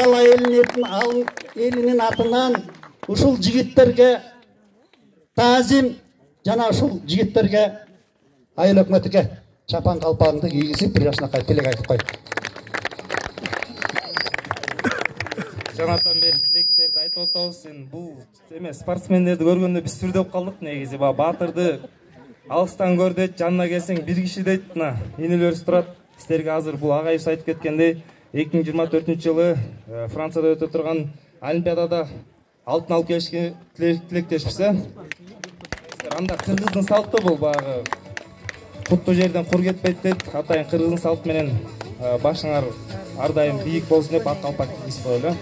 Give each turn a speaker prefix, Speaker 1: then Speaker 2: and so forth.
Speaker 1: дала элинин атынан ушул жигиттерге таазим жана ушул жигиттерге айыл өкмөтүгө чапан калпагыңды кийгизип бир жашынакай тилек айтып кой.
Speaker 2: Жанатан бери тилектерди айтып атабыз. Бул эме спортсмендерди көргөндө биз сүрдөп калдык негизи. Баатырды алыстан көр дейт, жанына келсең бир киши дейт. Мына энелерибиз турат. Силерге азыр бул агайыбыз айтып кеткендей 2024-жылы Францияда өтө турган Олимпиадада алтын алып келишке тилектешпиз. Анда кыргыздын салты бул багы куттуу жерден кур кетпейт дейт. Атайын кыргыздын салты менен башыңар ар дайым бийик болсун деп ак калпак кийип коелу.